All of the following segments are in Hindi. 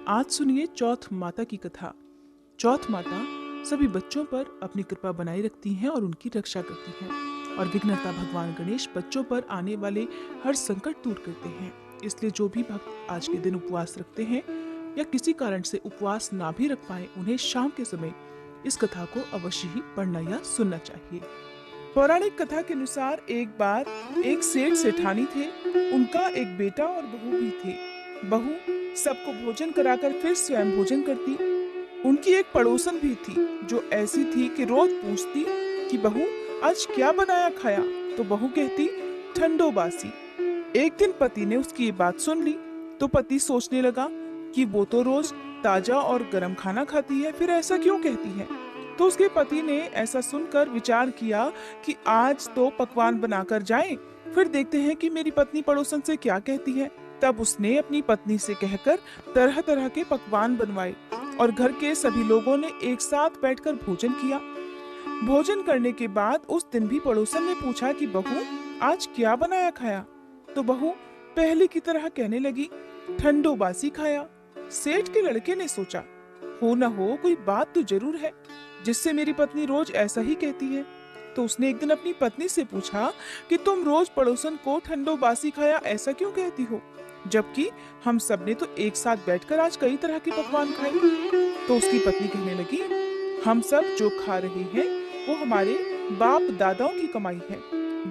आज सुनिए चौथ माता की कथा। चौथ माता सभी बच्चों पर अपनी कृपा बनाए रखती हैं और उनकी रक्षा करती हैं। और विघ्नहर्ता भगवान गणेश बच्चों पर आने वाले हर संकट दूर करते हैं। इसलिए जो भी भक्त आज के दिन उपवास रखते हैं या किसी कारण से उपवास ना भी रख पाए, उन्हें शाम के समय इस कथा को अवश्य ही पढ़ना या सुनना चाहिए। पौराणिक कथा के अनुसार एक बार एक सेठ सेठानी थे। उनका एक बेटा और बहू भी थे। बहू सबको भोजन कराकर फिर स्वयं भोजन करती। उनकी एक पड़ोसन भी थी जो ऐसी थी कि रोज पूछती कि बहू आज क्या बनाया खाया, तो बहू कहती ठंडो बासी। एक दिन पति ने उसकी ये बात सुन ली तो पति सोचने लगा कि वो तो रोज ताजा और गर्म खाना खाती है, फिर ऐसा क्यों कहती है। तो उसके पति ने ऐसा सुनकर विचार किया कि आज तो पकवान बनाकर जाएं, फिर देखते हैं कि मेरी पत्नी पड़ोसन से क्या कहती है। तब उसने अपनी पत्नी से कहकर तरह तरह के पकवान बनवाए और घर के सभी लोगों ने एक साथ बैठकर भोजन किया। भोजन करने के बाद उस दिन भी पड़ोसन ने पूछा कि बहू आज क्या बनाया खाया, तो बहू पहले की तरह कहने लगी ठंडो बासी खाया। सेठ के लड़के ने सोचा हो न हो कोई बात तो जरूर है जिससे मेरी पत्नी रोज ऐसा ही कहती है। तो उसने एक दिन अपनी पत्नी से पूछा कि तुम रोज पड़ोसन को ठंडो बासी खाया ऐसा क्यों कहती हो, जबकि हम सब ने तो एक साथ बैठकर आज कई तरह के पकवान खाए। तो उसकी पत्नी कहने लगी हम सब जो खा रहे हैं वो हमारे बाप दादाओं की कमाई है।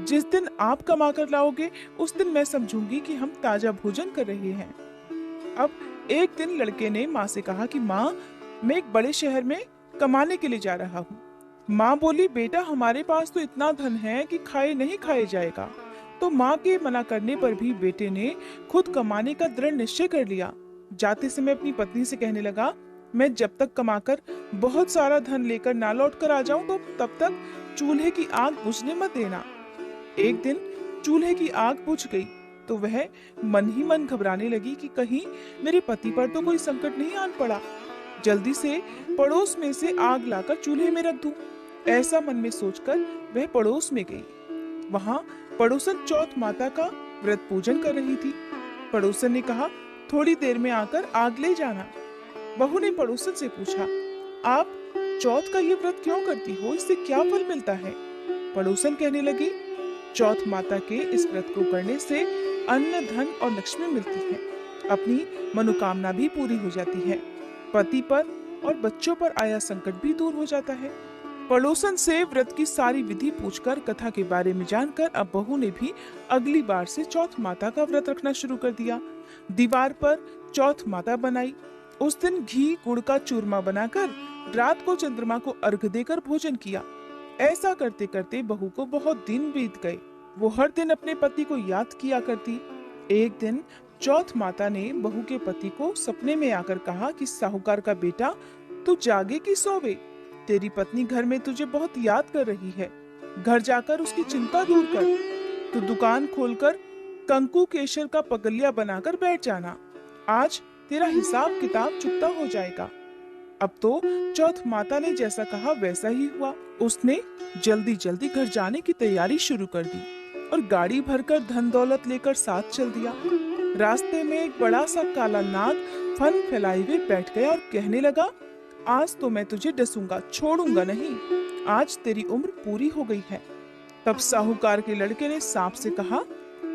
जिस दिन आप कमा कर लाओगे उस दिन मैं समझूंगी कि हम ताजा भोजन कर रहे हैं। अब एक दिन लड़के ने माँ से कहा कि माँ मैं एक बड़े शहर में कमाने के लिए जा रहा हूँ। माँ बोली बेटा हमारे पास तो इतना धन है कि खाए नहीं खाए जाएगा। तो माँ के मना करने पर भी बेटे ने खुद कमाने का दृढ़ निश्चय कर लिया। जाते समय अपनी पत्नी से कहने लगा मैं जब तक कमाकर बहुत सारा धन लेकर ना लौट कर आ जाऊं तो तब तक चूल्हे की आग बुझने मत देना। एक दिन चूल्हे की आग बुझ गई तो वह मन ही मन घबराने लगी कि कहीं मेरे पति पर तो कोई संकट नहीं आन पड़ा। जल्दी से पड़ोस में से आग लाकर चूल्हे में रख दूं, ऐसा मन में सोचकर वह पड़ोस में गई। वहां पड़ोसन चौथ माता का व्रत पूजन कर रही थी। पड़ोसन ने कहा थोड़ी देर में आकर आग ले जाना। बहू ने पड़ोसन से पूछा आप चौथ का ये व्रत क्यों करती हो, इससे क्या फल मिलता है। पड़ोसन कहने लगी चौथ माता के इस व्रत को करने से अन्न धन और लक्ष्मी मिलती है, अपनी मनोकामना भी पूरी हो जाती है, पति पर और बच्चों पर आया संकट भी दूर हो जाता है। पड़ोसन से व्रत की सारी विधि पूछकर कथा के बारे में जानकर अब बहू ने भी अगली बार से चौथ माता का व्रत रखना शुरू कर दिया। दीवार पर चौथ माता बनाई। उस दिन घी गुड़ का चूरमा बनाकर रात को चंद्रमा को अर्घ देकर भोजन किया। ऐसा करते करते बहू को बहुत दिन बीत गए। वो हर दिन अपने पति को याद किया करती। एक दिन चौथ माता ने बहू के पति को सपने में आकर कहा कि साहूकार का बेटा तू जागे कि सोवे, तेरी पत्नी घर में तुझे बहुत याद कर रही है, घर जाकर उसकी चिंता दूर कर। तू दुकान खोलकर कंकु केशर का पगलिया बनाकर बैठ जाना, आज तेरा हिसाब किताब चुकता हो जाएगा। अब तो चौथ माता ने जैसा कहा वैसा ही हुआ। उसने जल्दी जल्दी घर जाने की तैयारी शुरू कर दी और गाड़ी भरकर धन दौलत लेकर साथ चल दिया। रास्ते में एक बड़ा सा काला नाग फन फैलाए हुए बैठ गया और कहने लगा आज तो मैं तुझे डसूंगा, छोड़ूंगा नहीं, आज तेरी उम्र पूरी हो गई है। तब साहूकार के लड़के ने सांप से कहा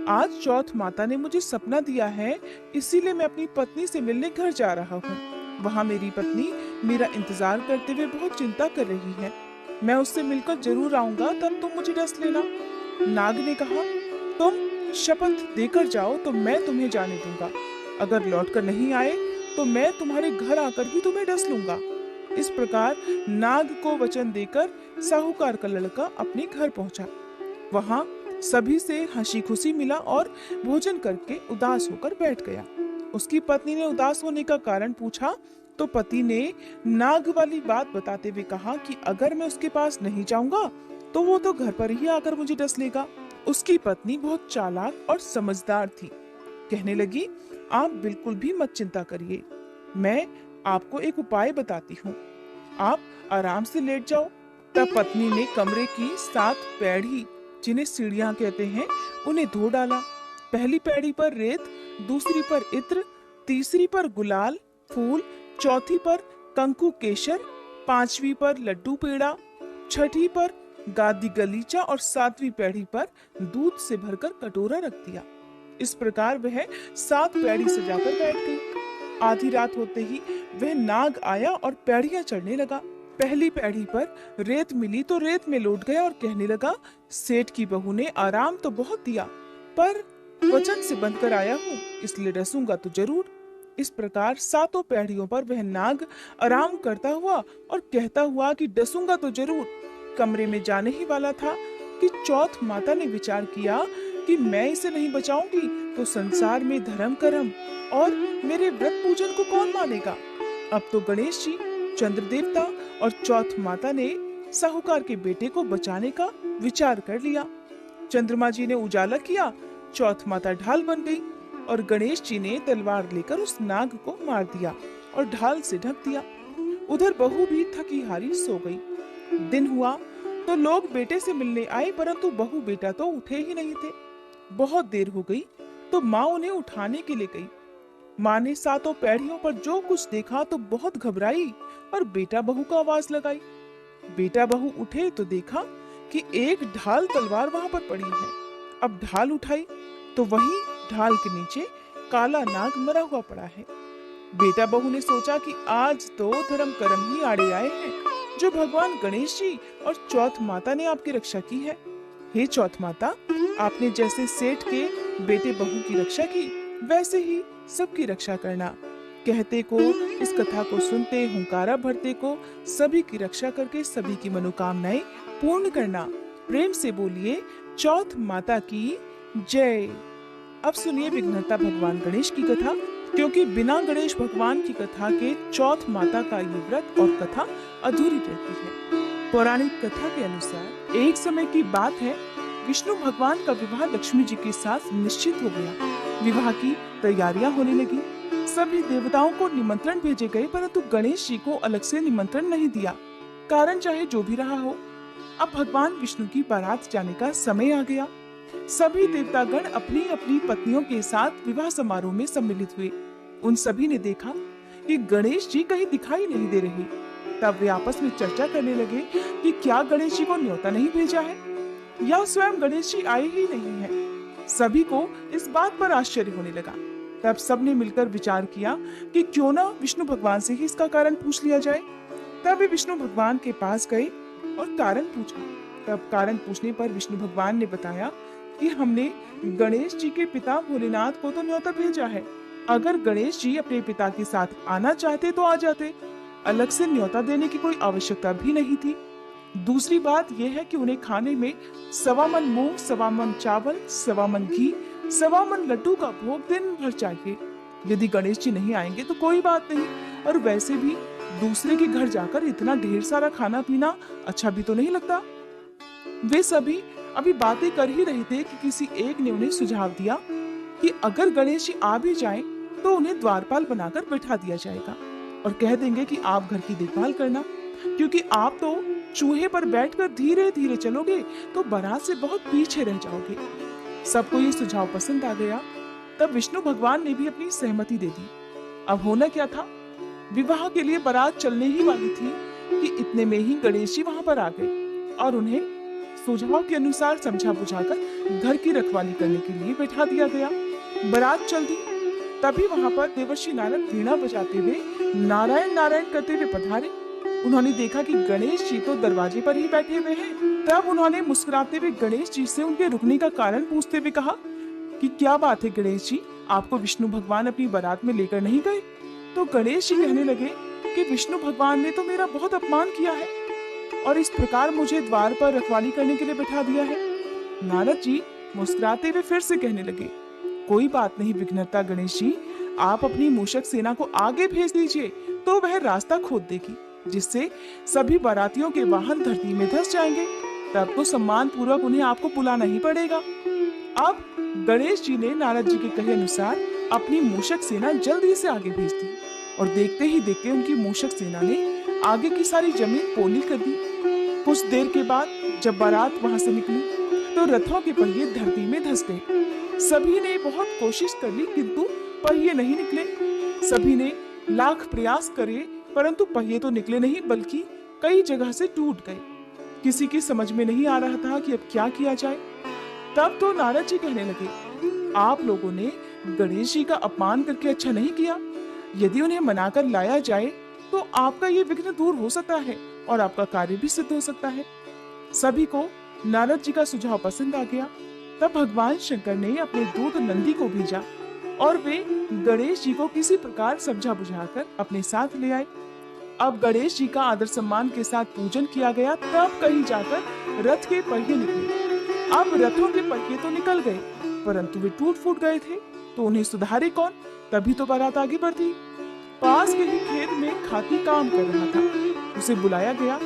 आज चौथ माता ने मुझे सपना दिया है, इसीलिए मैं अपनी पत्नी से मिलने घर जा रहा हूँ। वहाँ मेरी पत्नी मेरा इंतजार करते हुए बहुत चिंता कर रही है, मैं उससे मिलकर जरूर आऊंगा, तब तुम मुझे डस लेना। नाग ने कहा तुम शपथ देकर जाओ तो मैं तुम्हें जाने दूंगा, अगर लौटकर नहीं आए तो मैं तुम्हारे घर आकर भी तुम्हें डस लूंगा। इस प्रकार नाग को वचन देकर साहूकार का लड़का अपने घर पहुंचा। वहां सभी से हंसी खुशी मिला और भोजन करके उदास होकर बैठ गया। उसकी पत्नी ने उदास होने का कारण पूछा तो पति ने नाग वाली बात बताते हुए कहा कि अगर मैं उसके पास नहीं जाऊंगा तो वो तो घर पर ही आकर मुझे डस लेगा। उसकी पत्नी बहुत चालाक और समझदार थी। कहने लगी आप बिल्कुल भी मत चिंता करिए, मैं आपको एक उपाय बताती हूँ, आप आराम से लेट जाओ। तब पत्नी ने कमरे की 7 पैड़ी, जिन्हें सीढ़ियां कहते हैं, उन्हें धो डाला। पहली पैड़ी पर रेत, दूसरी पर इत्र, तीसरी पर गुलाल, फूल, चौथी पर कंकु केशर, पांचवी पर लड्डू पेड़ा, छठी पर गादी गलीचा और सातवीं पैड़ी पर दूध से भरकर कटोरा रख दिया। इस प्रकार वह 7 पैड़ी सजाकर बैठ गई। आधी रात होते ही वह नाग आया और पैड़ियां चढ़ने लगा। पहली पैड़ी पर रेत मिली तो रेत में लौट गया और कहने लगा, सेठ की बहू ने आराम तो बहुत दिया, पर वचन से बंधकर आया हूँ, इसलिए डसूंगा तो जरूर। इस प्रकार 7 पैड़ियों पर वह नाग आराम करता हुआ और कहता हुआ कि डसूंगा तो जरूर कमरे में जाने ही वाला था कि चौथ माता ने विचार किया कि मैं इसे नहीं बचाऊंगी तो संसार में धर्म कर्म और मेरे व्रत पूजन को कौन मानेगा। अब तो गणेश जी, चंद्र देवता और चौथ माता ने साहूकार के बेटे को बचाने का विचार कर लिया। चंद्रमा जी ने उजाला किया, चौथ माता ढाल बन गई और गणेश जी ने तलवार लेकर उस नाग को मार दिया और ढाल से ढक दिया। उधर बहू भी थकी हारी सो गई। दिन हुआ तो लोग बेटे से मिलने आए, परंतु बहू बेटा तो उठे ही नहीं थे। बहुत देर हो गई तो माँ उन्हें उठाने के लिए गई। माँ ने 7 पैड़ियों पर जो कुछ देखा तो बहुत घबराई और बेटा बहू को आवाज लगाई। बेटा बहू उठे तो देखा कि एक ढाल तलवार वहां पर पड़ी है। अब ढाल उठाई तो वही ढाल के नीचे काला नाग मरा हुआ पड़ा है। बेटा बहू ने सोचा कि आज तो धर्म कर्म ही आड़े आए हैं, जो भगवान गणेश जी और चौथ माता ने आपकी रक्षा की है। हे चौथ माता, आपने जैसे सेठ के बेटे बहू की रक्षा की, वैसे ही सबकी रक्षा करना। कहते को, इस कथा को सुनते, हुंकारा भरते को सभी की रक्षा करके सभी की मनोकामनाएं पूर्ण करना। प्रेम से बोलिए चौथ माता की जय। अब सुनिए विघ्नहर्ता भगवान गणेश की कथा, क्योंकि बिना गणेश भगवान की कथा के चौथ माता का ये व्रत और कथा अधूरी रहती है। पौराणिक कथा के अनुसार एक समय की बात है, विष्णु भगवान का विवाह लक्ष्मी जी के साथ निश्चित हो गया। विवाह की तैयारियां होने लगी। सभी देवताओं को निमंत्रण भेजे गए, परंतु गणेश जी को अलग से निमंत्रण नहीं दिया। कारण चाहे जो भी रहा हो, अब भगवान विष्णु की बारात जाने का समय आ गया। सभी देवतागण अपनी अपनी पत्नियों के साथ विवाह समारोह में सम्मिलित हुए। उन सभी ने देखा कि गणेश जी कहीं दिखाई नहीं दे रहे। तब वे आपस में चर्चा करने लगे कि क्या गणेश जी को न्योता नहीं भेजा है या स्वयं गणेश जी आए ही नहीं हैं। सभी को इस बात पर आश्चर्य होने लगा। तब सबने मिलकर विचार किया कि क्यों ना विष्णु भगवान से ही इसका कारण पूछ लिया जाए। तब वे विष्णु भगवान के पास गए और कारण पूछा। तब कारण पूछने पर विष्णु भगवान ने बताया कि हमने गणेश जी के पिता भोलेनाथ को तो न्योता भेजा है। अगर गणेश जी अपने पिता के साथ आना चाहते तो आ जाते, अलग से न्योता देने की कोई आवश्यकता भी नहीं थी। दूसरी बात यह है कि उन्हें खाने में 1.25 मन मूंग, 1.25 मन चावल, 1.25 मन घी, 1.25 मन लड्डू का भोग दिन भर चाहिए। यदि गणेश जी नहीं आएंगे तो कोई बात नहीं, और वैसे भी दूसरे के घर जाकर इतना ढेर सारा खाना पीना अच्छा भी तो नहीं लगता। वे सभी अभी बातें कर ही रहे थे कि किसी एक ने उन्हें सुझाव दिया कि अगर गणेश जी आ भी जाएं तो उन्हें द्वारपाल बनाकर बैठा दिया जाएगा और कह देंगे कि आप घर की देखभाल करना, क्योंकि आप तो चूहे पर बैठकर धीरे धीरे चलोगे तो बारात से बहुत पीछे रह जाओगे। सबको ये सुझाव पसंद आ गया। तब विष्णु भगवान ने भी अपनी सहमति दे दी। अब होना क्या था, विवाह के लिए बारात चलने ही वाली थी कि इतने में ही गणेश जी वहां पर आ गए और उन्हें सुझाव के अनुसार समझा बुझाकर घर की रखवाली करने के लिए बैठा दिया गया। बारात चल दी। तभी वहां पर देवर्षि नारद वीणा बजाते हुए नारायण नारायण करते हुए पधारे। उन्होंने देखा कि गणेश जी तो दरवाजे पर ही बैठे हुए हैं। तब उन्होंने मुस्कुराते हुए गणेश जी से उनके रुकने का कारण पूछते हुए कहा कि क्या बात है गणेश जी, आपको विष्णु भगवान अपनी बारात में लेकर नहीं गए? तो गणेश जी कहने लगे कि विष्णु भगवान ने तो मेरा बहुत अपमान किया है और इस प्रकार मुझे द्वार पर रखवाली करने के लिए बैठा दिया है। नारद जी मुस्कुराते हुए फिर से कहने लगे, कोई बात नहीं विघ्नहर्ता गणेश जी, आप अपनी मूषक सेना को आगे भेज दीजिए तो वह रास्ता खोद देगी, जिससे सभी बारातियों के वाहन धरती में धंस जाएंगे। तब तो सम्मान पूर्वक उन्हें आपको बुलाना ही पड़ेगा। अब गणेश जी ने नारद जी के कहे अनुसार अपनी मूषक सेना जल्दी से आगे भेज दी और देखते ही देखते उनकी मूषक सेना ने आगे की सारी जमीन पोली कर दी। कुछ देर के बाद जब बारात वहां से निकली तो रथों के पहिए धरती में धंस गए। सभी ने बहुत कोशिश कर ली किंतु पहिए नहीं निकले। सभी ने लाख प्रयास करे परंतु पहिए तो निकले नहीं बल्कि कई जगह से टूट गए। किसी की समझ में नहीं आ रहा था कि अब क्या किया जाए। तब तो नारद जी कहने लगे, आप लोगों ने गणेश जी का अपमान करके अच्छा नहीं किया। यदि उन्हें मनाकर लाया जाए तो आपका ये विघ्न दूर हो सकता है और आपका कार्य भी सिद्ध हो सकता है। सभी को नारद जी का सुझाव पसंद आ गया। तब भगवान शंकर ने अपने दूत नंदी को भेजा और वे गणेश जी को किसी प्रकार समझा बुझाकर अपने साथ ले आए। अब गणेश जी का आदर सम्मान के साथ पूजन किया गया। तब कहीं जाकर रथ के पहिए निकले। अब रथों के पहिए तो निकल गए परंतु वे टूट फूट गए थे, तो उन्हें सुधारे कौन? तभी तो बारात आगे बढ़ती। पास के ही खेत में खाती काम कर रहा था। उसे बुलाया गया।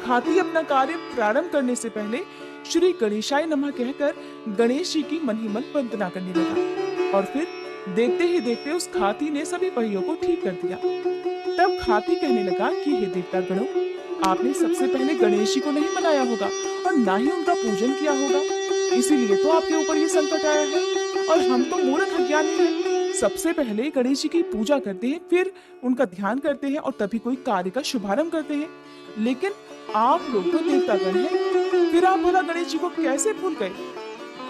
खाती अपना कार्य प्रारंभ करने से पहले श्री गणेशाय नमः कहकर गणेश जी की मन ही मन वंदना करने लगा और फिर देखते ही देखते उस खाती ने सभी पहियों को ठीक कर दिया। तब खाती कहने लगा कि हे देवता गणों, आपने सबसे पहले गणेश जी को नहीं मनाया होगा और ना ही उनका पूजन किया होगा, इसीलिए तो आपके ऊपर ये संकट आया है। और हम तो मूर्ख अज्ञानी हैं। सबसे पहले गणेश जी की पूजा करते हैं, फिर उनका ध्यान करते हैं और तभी कोई कार्य का शुभारंभ करते हैं। लेकिन आप लोग तो देवतागण हैं, फिर आप भला गणेश जी को कैसे भूल गए?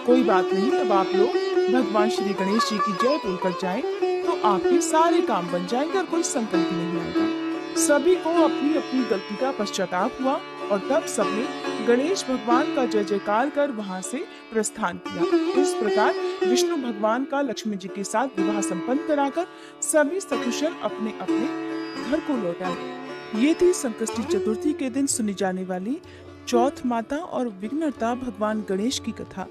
कोई बात नहीं, अब आप लोग भगवान श्री गणेश जी की जय बोलकर जाएं तो आपके सारे काम बन जाएंगे और कोई संकट भी नहीं आएगा। सभी को अपनी अपनी गलती का पश्चाताप हुआ और तब सबने गणेश भगवान का जय जयकार कर वहां से प्रस्थान किया। इस प्रकार विष्णु भगवान का लक्ष्मी जी के साथ विवाह संपन्न कराकर सभी सकुशल अपने अपने घर को लौट आए। ये थी संकष्टी चतुर्थी के दिन सुनी जाने वाली चौथ माता और विघ्नहर्ता भगवान गणेश की कथा।